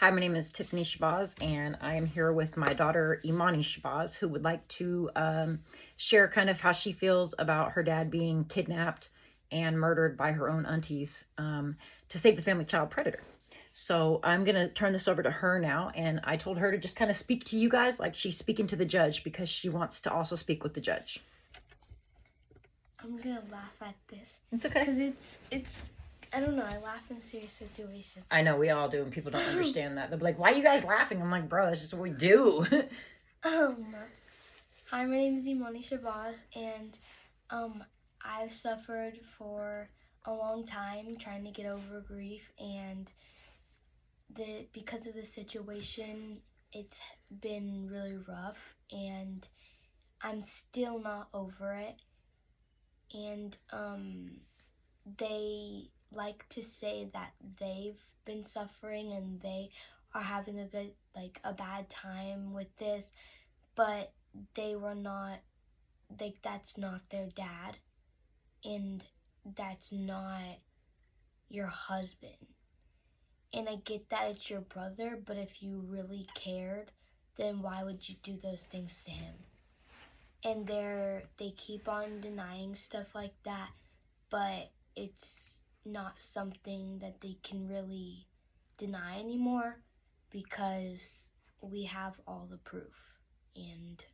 Hi, my name is Tiffany Shabazz, and I am here with my daughter, Imani Shabazz, who would like to share kind of how she feels about her dad being kidnapped and murdered by her own aunties to save the family child predator. So I'm going to turn this over to her now, and I told her to just kind of speak to you guys like she's speaking to the judge because she wants to also speak with the judge. I'm going to laugh at this. It's okay. Because it's I don't know, I laugh in serious situations. I know, we all do, and people don't understand that. They'll be like, why are you guys laughing? I'm like, bro, that's just what we do. Hi, my name is Iman Shabazz, and I've suffered for a long time trying to get over grief, and because of the situation, it's been really rough, and I'm still not over it. And they like to say that they've been suffering and they are having a bad time with this, but they were not, that's not their dad, and that's not your husband. And I get that it's your brother, but if you really cared, then why would you do those things to him? And they keep on denying stuff like that, but it's not something that they can really deny anymore because we have all the proof and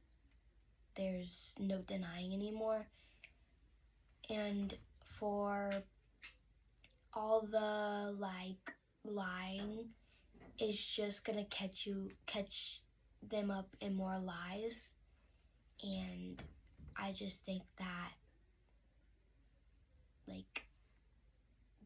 there's no denying anymore. And for all the lying is just gonna catch them up in more lies, and I just think that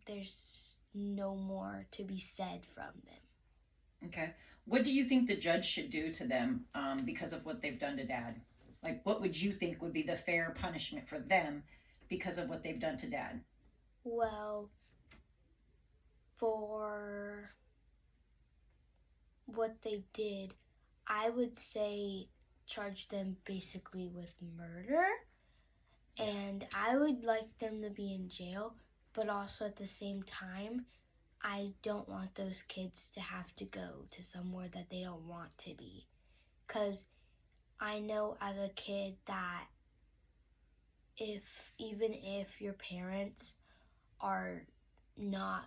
there's no more to be said from them. Okay. What do you think the judge should do to them because of what they've done to Dad? Like, what would you think would be the fair punishment for them because of what they've done to Dad? Well, for what they did, I would say charge them basically with murder, and I would like them to be in jail, but also at the same time, I don't want those kids to have to go to somewhere that they don't want to be. Because I know as a kid that even if your parents are not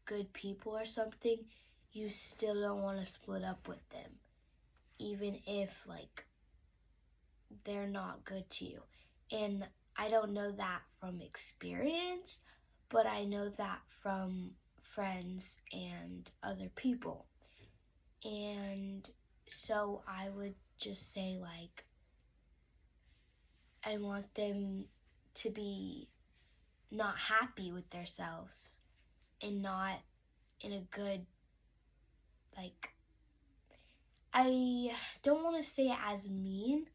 good people or something, you still don't want to split up with them, even if they're not good to you. And I don't know that from experience, but I know that from friends and other people. And so I would just say I want them to be not happy with themselves and not in a good, I don't want to say it as mean,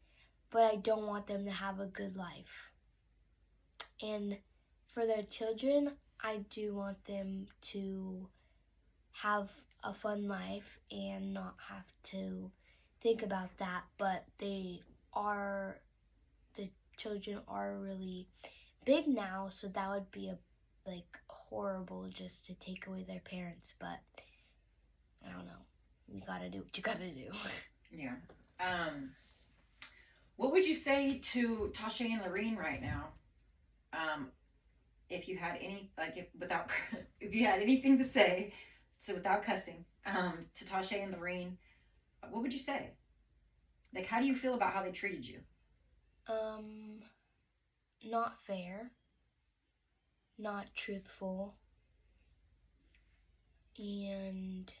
but I don't want them to have a good life. And for their children, I do want them to have a fun life and not have to think about that, but the children are really big now, so that would be horrible just to take away their parents, but I don't know. You gotta do what you gotta do. Yeah. What would you say to Tasha and Lorene right now? If you had any, if you had anything to say, so without cussing, to Tasha and Lorene, what would you say? Like, how do you feel about how they treated you? Not fair, not truthful, and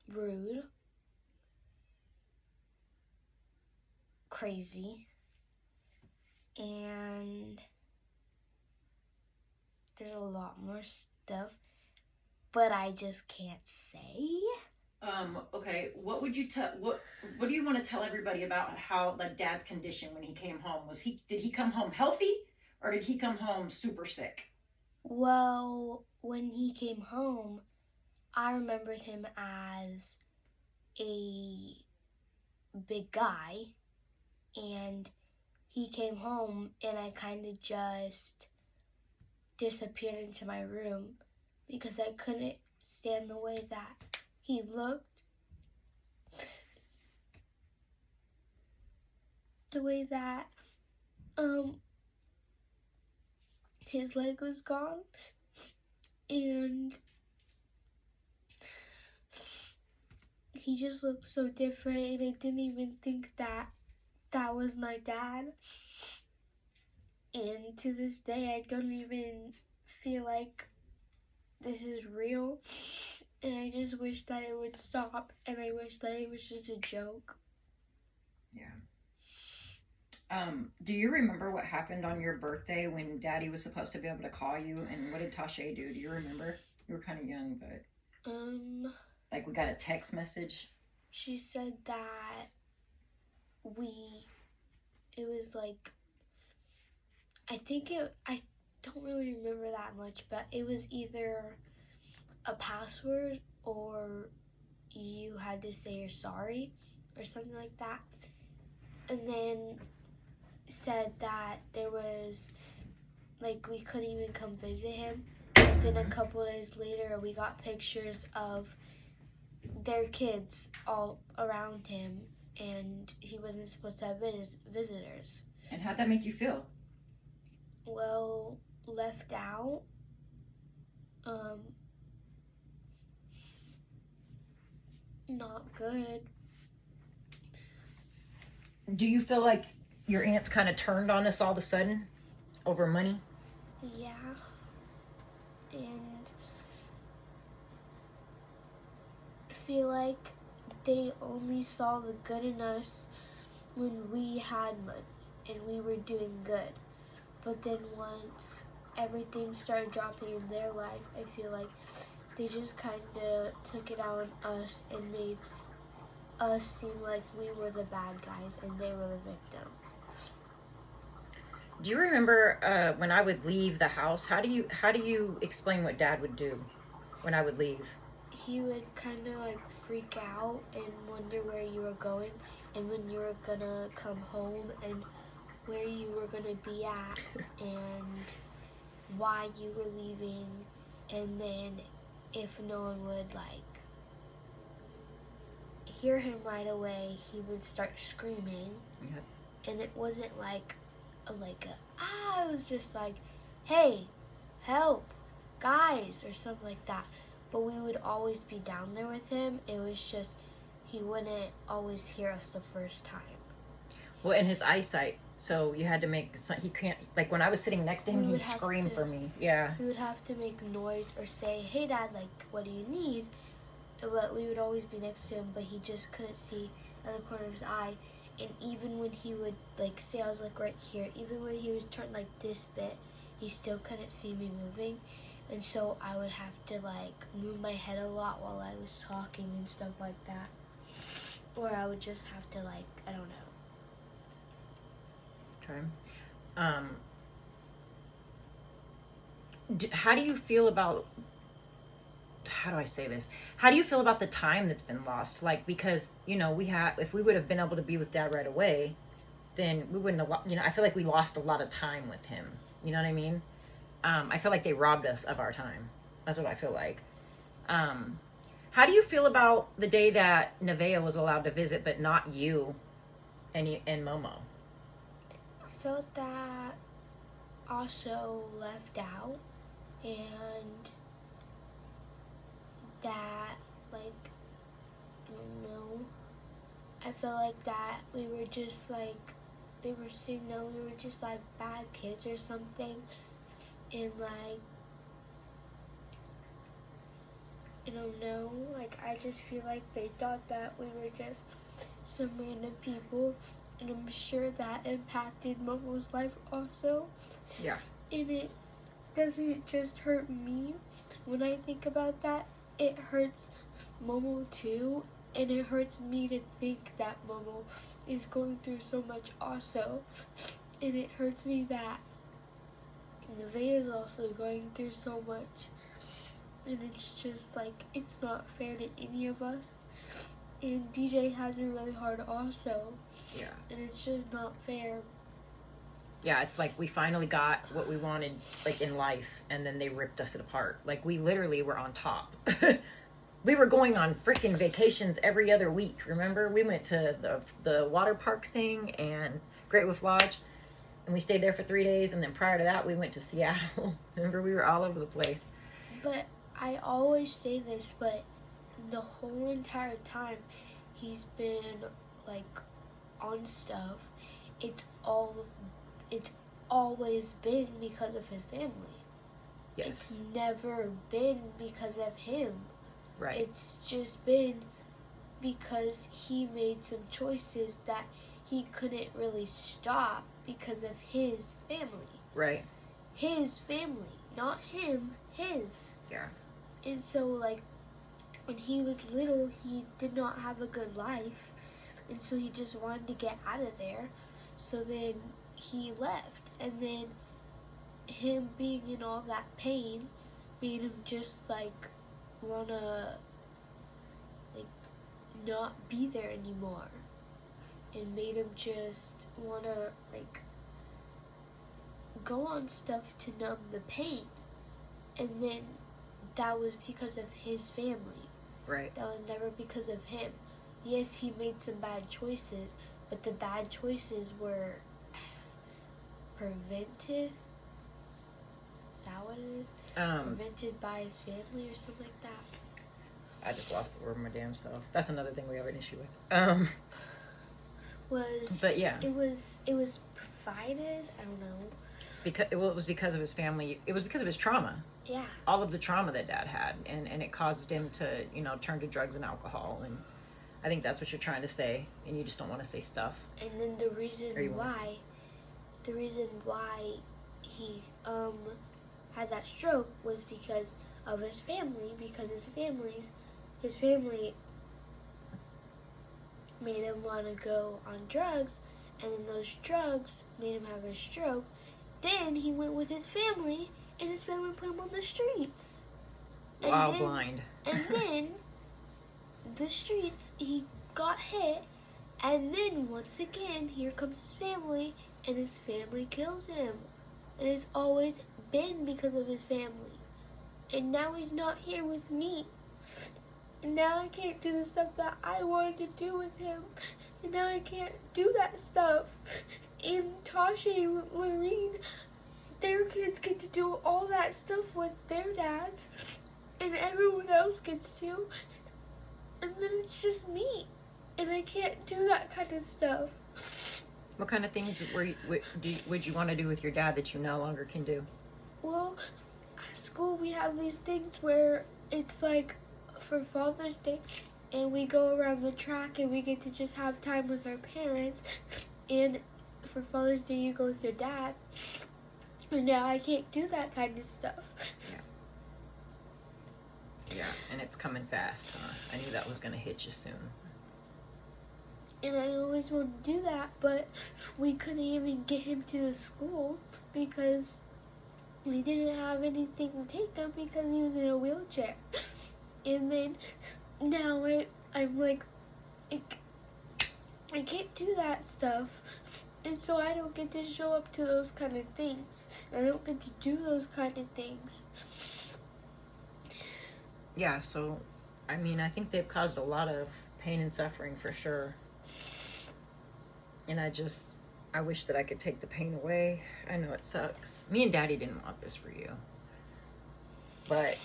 rude, crazy, and there's a lot more stuff, but I just can't say. Okay, what would you tell, what do you want to tell everybody about how Dad's condition when he came home? Did he come home healthy or did he come home super sick? Well, when he came home, I remembered him as a big guy, and he came home and I kind of just disappeared into my room because I couldn't stand the way that he looked, the way that his leg was gone, and he just looked so different, and I didn't even think that that was my dad. And to this day, I don't even feel like this is real, and I just wish that it would stop, and I wish that it was just a joke. Yeah. Do you remember what happened on your birthday when Daddy was supposed to be able to call you? And what did Tasha do? Do you remember? You were kind of young, but like we got a text message. She said that it was like, I don't really remember that much, but it was either a password or you had to say you're sorry or something like that. And then said that there was, like, we couldn't even come visit him. And then a couple days later, we got pictures of their kids all around him, and he wasn't supposed to have visitors. And how'd that make you feel? Well, left out. Not good. Do you feel like your aunts kind of turned on us all of a sudden over money? Yeah. And I feel like they only saw the good in us when we had money and we were doing good. But then once everything started dropping in their life, I feel like they just kind of took it out on us and made us seem like we were the bad guys and they were the victims. Do you remember when I would leave the house? How do you explain what Dad would do when I would leave? He would kind of like freak out and wonder where you were going and when you were gonna come home and where you were gonna be at and why you were leaving. And then if no one would like hear him right away, he would start screaming. Yep. And it wasn't like it was just like, hey, help, guys, or something like that. But we would always be down there with him. It was just he wouldn't always hear us the first time. Well, in his eyesight, so you had to make, he can't, like when I was sitting next to him, he'd scream for me. Yeah. We would have to make noise or say, hey, Dad, like, what do you need? But we would always be next to him, but he just couldn't see out of the corner of his eye. And even when he would, like, say I was, like, right here, even when he was turned, like, this bit, he still couldn't see me moving. And so I would have to, like, move my head a lot while I was talking and stuff like that. Or I would just have to, like, I don't know. Okay. How do you feel about, how do I say this? How do you feel about the time that's been lost? Like, because, you know, if we would have been able to be with Dad right away, then we wouldn't have, you know, I feel like we lost a lot of time with him. You know what I mean? I feel like they robbed us of our time. That's what I feel like. How do you feel about the day that Nevaeh was allowed to visit, but not you and Momo? I felt that also left out, and that, like, I don't know, I felt like that we were just like, they were saying that we were just like bad kids or something, and like, I don't know, like, I just feel like they thought that we were just some random people, and I'm sure that impacted Momo's life also. Yeah. And it doesn't just hurt me. When I think about that, it hurts Momo too, and it hurts me to think that Momo is going through so much also. And it hurts me that Nevaeh is also going through so much. And it's just like, it's not fair to any of us. And DJ has it really hard also. Yeah. And it's just not fair. Yeah, it's like we finally got what we wanted, like, in life, and then they ripped us apart. Like, we literally were on top. We were going on freaking vacations every other week. Remember, we went to the water park thing and Great Wolf Lodge, and we stayed there for 3 days. And then prior to that, we went to Seattle. Remember, we were all over the place. But I always say this, but the whole entire time he's been like on stuff, it's always been because of his family. Yes. It's never been because of him. Right. It's just been because he made some choices that he couldn't really stop because of his family. Right. His family, not him, his. Yeah. And so, like, when he was little, he did not have a good life, and so he just wanted to get out of there. So then he left, and then him being in all that pain made him just like wanna like not be there anymore, and made him just wanna like go on stuff to numb the pain. And then that was because of his family. Right. That was never because of him. Yes, he made some bad choices, but the bad choices were prevented. Is that what it is? Prevented by his family or something like that. I just lost the word my damn self. That's another thing we have an issue with. But yeah. It was provided. I don't know. Because it was because of his family. It was because of his trauma. Yeah. All of the trauma that Dad had, and it caused him to, turn to drugs and alcohol. And I think that's what you're trying to say, and you just don't want to say stuff. And then the reason why he had that stroke was because of his family, because his family made him want to go on drugs, and then those drugs made him have a stroke. Then he went with his family, and his family put him on the streets. While blind. And then the streets, he got hit, and then once again, here comes his family, and his family kills him. And it's always been because of his family. And now he's not here with me. And now I can't do the stuff that I wanted to do with him. And now I can't do that stuff. And Tasha and Lorene, their kids get to do all that stuff with their dads. And everyone else gets to. And then it's just me. And I can't do that kind of stuff. What kind of things would you want to do with your dad that you no longer can do? Well, at school we have these things where it's like for Father's Day, and we go around the track and we get to just have time with our parents. And for Father's Day you go with your dad. And now I can't do that kind of stuff. Yeah, and it's coming fast, huh? I knew that was going to hit you soon. And I always wanted to do that, but we couldn't even get him to the school because we didn't have anything to take him because he was in a wheelchair. And then now I'm like, I can't do that stuff. And so I don't get to show up to those kind of things. I don't get to do those kind of things. Yeah, so, I mean, I think they've caused a lot of pain and suffering for sure. And I wish that I could take the pain away. I know it sucks. Me and Daddy didn't want this for you. But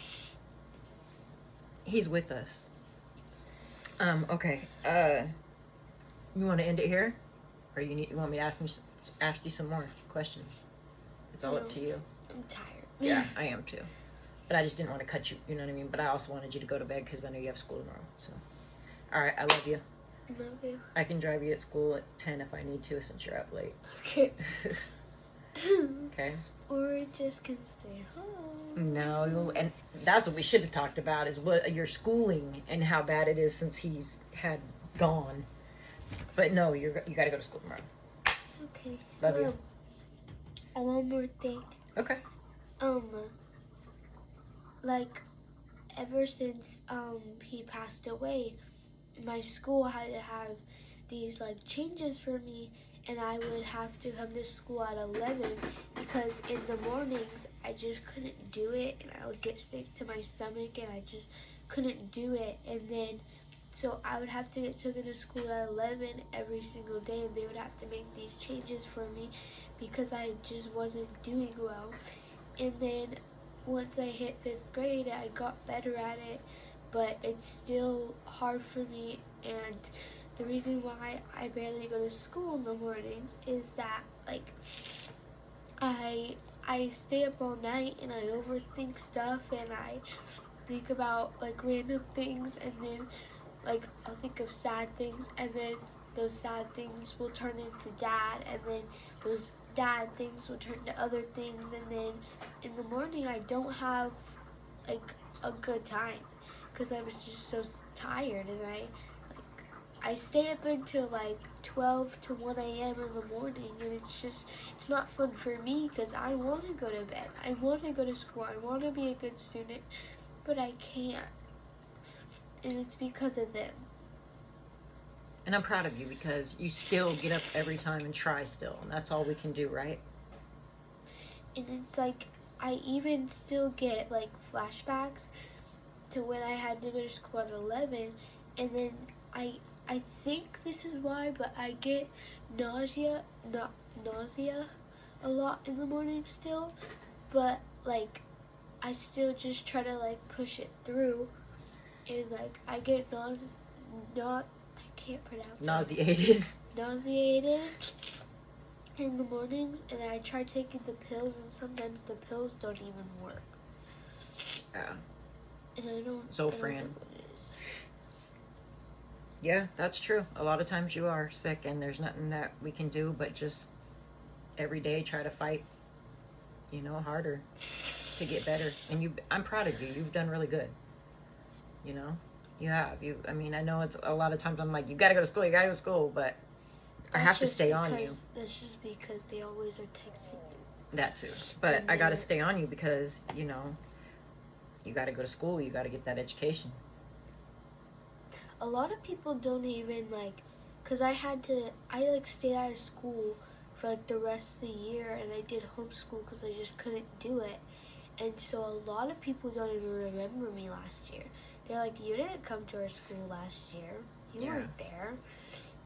he's with us. Okay. You want to end it here? Or you want me to ask you some more questions? It's all up to you. I'm tired. Yeah, I am too. But I just didn't want to cut you, you know what I mean? But I also wanted you to go to bed because I know you have school tomorrow. So, all right, I love you. Love you. I can drive you at school at 10 if I need to since you're up late. Okay. Okay? Or we just can stay home. No, and that's what we should have talked about is what your schooling and how bad it is since he's had gone. But no, you got to go to school tomorrow. Okay. Love you. One more thing. Okay. Like, ever since he passed away, my school had to have these like changes for me, and I would have to come to school at 11 because in the mornings I just couldn't do it, and I would get sick to my stomach and I just couldn't do it. And then so I would have to get taken to school at 11 every single day, and they would have to make these changes for me because I just wasn't doing well. And then once I hit 5th grade, I got better at it, but it's still hard for me. And the reason why I barely go to school in the mornings is that, like, I stay up all night and I overthink stuff, and I think about like random things, and then like I'll think of sad things, and then those sad things will turn into dad, and then those dad things will turn to other things, and then in the morning I don't have like a good time because I was just so tired, and I stay up until like 12 to 1 a.m. in the morning, and it's not fun for me because I want to go to bed. I want to go to school. I want to be a good student, but I can't. And it's because of them. And I'm proud of you because you still get up every time and try still. And that's all we can do, right? And it's like, I even still get like flashbacks to when I had to go to school at 11, and then I think this is why, but I get nausea a lot in the morning still, but like I still just try to like push it through, and like I get I can't pronounce Nauseated. Nauseated in the mornings, and I try taking the pills, and sometimes the pills don't even work. Yeah. And I don't Zofran. know what it is. Yeah, that's true. A lot of times you are sick and there's nothing that we can do but just every day try to fight, harder to get better. And I'm proud of you. You've done really good. You have. I know it's a lot of times I'm like, you gotta go to school, but I have to stay on you. That's just because they always are texting you. That too. But I gotta stay on you because, you gotta go to school. You gotta get that education. A lot of people don't even because I stayed out of school for the rest of the year, and I did homeschool because I just couldn't do it. And so a lot of people don't even remember me last year. They're like, you didn't come to our school last year. You weren't there.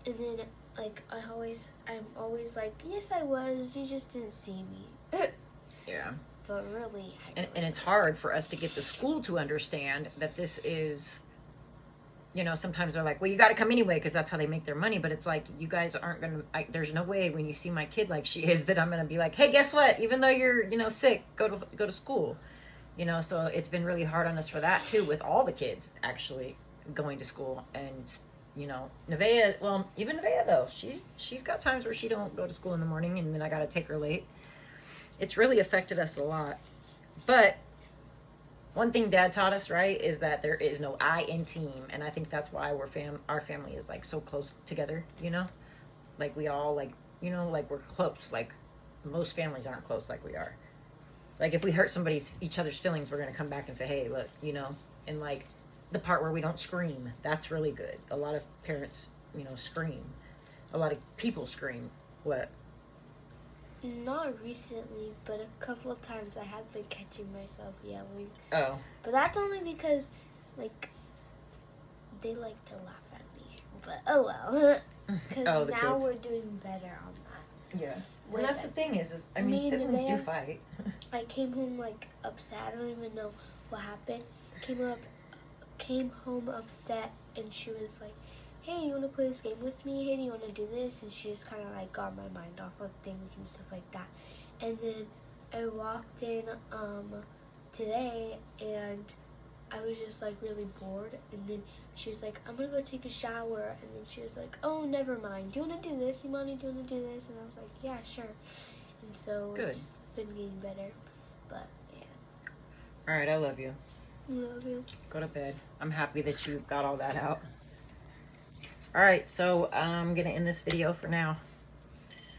And then I'm always like, yes, I was. You just didn't see me. Yeah. But really, and it's hard for us to get the school to understand that this is, sometimes they're like, well, you got to come anyway because that's how they make their money. But it's like, you guys aren't going to, there's no way when you see my kid like she is that I'm going to be like, hey, guess what? Even though you're, sick, go to school. So it's been really hard on us for that too, with all the kids actually going to school. And, Nevaeh though, she's got times where she don't go to school in the morning, and then I got to take her late. It's really affected us a lot. But one thing Dad taught us, right, is that there is no I in team. And I think that's why our family is so close together, like we all we're close. Like most families aren't close like we are. Like if we hurt each other's feelings, we're going to come back and say, hey, look, and the part where we don't scream, that's really good. A lot of parents, scream. A lot of people scream. What? Not recently, but a couple of times I have been catching myself yelling. Oh. But that's only because, they like to laugh at me. But, oh well. Because now we're doing better on that. Yeah. And that's the thing is siblings do fight. I came home, upset. I don't even know what happened. Came home upset, and she was like, hey, you want to play this game with me? Hey, do you want to do this? And she just kind of got my mind off of things and stuff like that. And then I walked in today, and I was just really bored. And then she was like, I'm gonna go take a shower. And then she was like, oh, never mind. Do you want to do this, Imani? Do you want to do this? And I was like, yeah, sure. And so it's been getting better. But yeah. All right, I love you. Love you. Go to bed. I'm happy that you got all that out. All right, so I'm going to end this video for now.